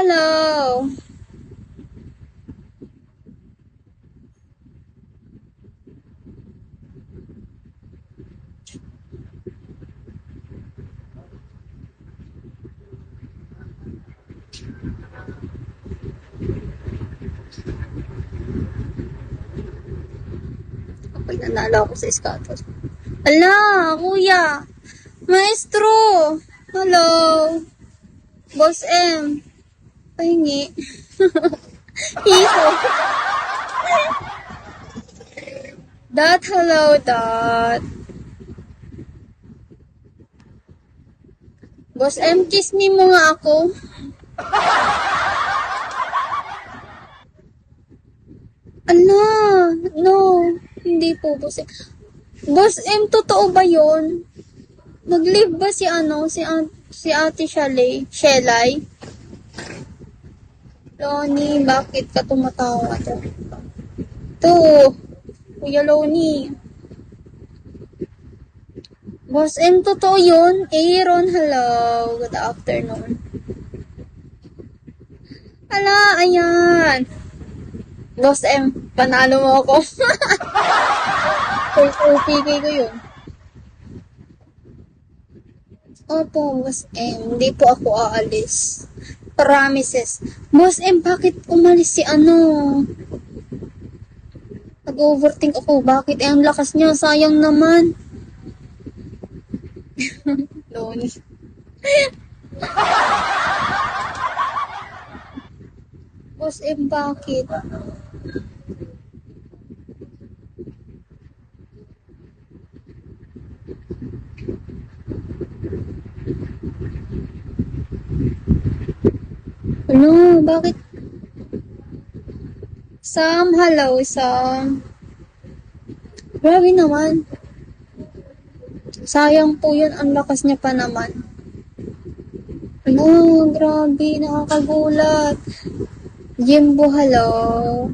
Hello! Kapag nanalo ako sa Scotland. Ala, kuya! Maestro! Hello! Boss M! Pahingi. Hiho! Dot, hello, Dot. Boss M, kiss me mo nga ako. Ala, no. Hindi po, Boss M. Boss M, totoo ba yun? Nag-live ba si Ate Shelay? Loni, bakit ka tumatawa to? To, Kuya Loni. Boss M, totoo yun? Aaron, hello. Good afternoon. Ala, ayan. Boss M, panalo mo ako. First OPK ko yun. Opo, Boss M. Hindi po ako aalis. Promises. Boss M, bakit umalis si ano? Nag-overthink ako. Bakit? Ang lakas niya. Sayang naman. Loni. Boss M, bakit? Ano? Bakit? Sam, hello, Sam. Grabe naman. Sayang po yun. Ang lakas niya pa naman. Ano? Grabe. Nakakagulat. Jimbo, hello.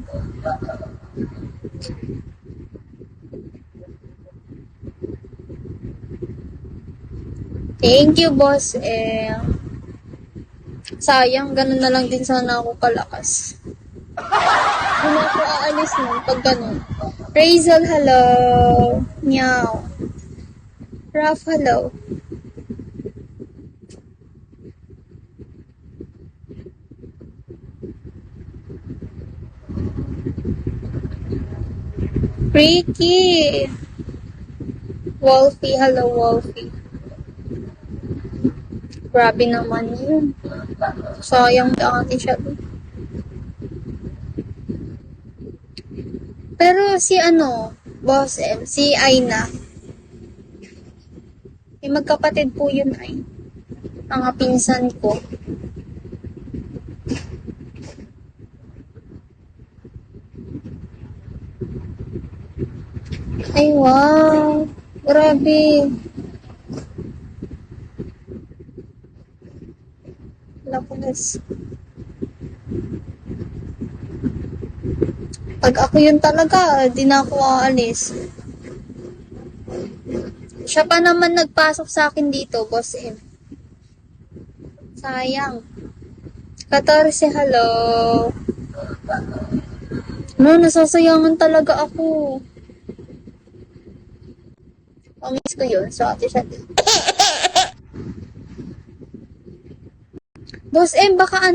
Thank you, boss. Sayang, ganun na lang din sana ako kalakas. Hindi ako aalis nun pag ganun. Razel, hello. Meow. Raf, hello. Freaky. Wolfie, hello, Wolfie. Grabe naman yun. Sayang dati siya. Pero si Boss M, si Aina. Magkapatid po yun ay. Mga pinsan ko. Ay, wow. Grabe. Lakas. Pag ako yun talaga, di na ako aalis. Siya pa naman nagpasok sa akin dito, Boss M. Sayang. 14, hello. No, nasasayangan talaga ako. Pamiss ko yun, so ate siya din. Boss M, baka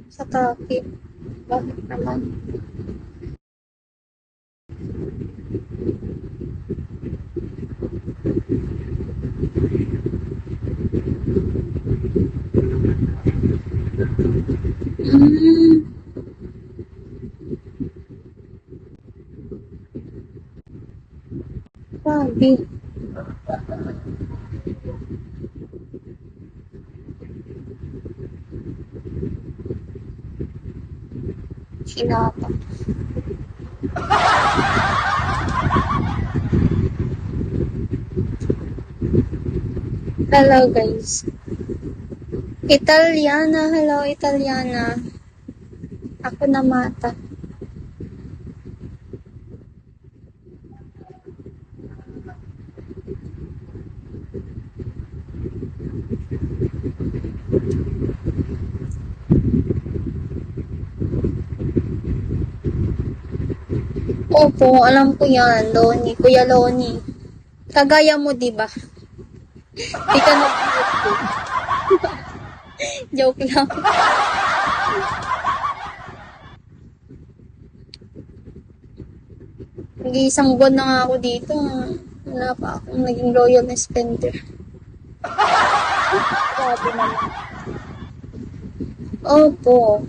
sa topic. Bakit naman? Grabe. Hinata. Hello guys. Italiana, hello Italiana. Ako na mata. Opo, alam ko yan, Loni. Kuya Loni. Kagaya mo, di ba? Di ka nag Joke lang. Nag-iisang buwan na nga ako dito. Wala pa akong naging loyal na spender. Grabe naman. Opo.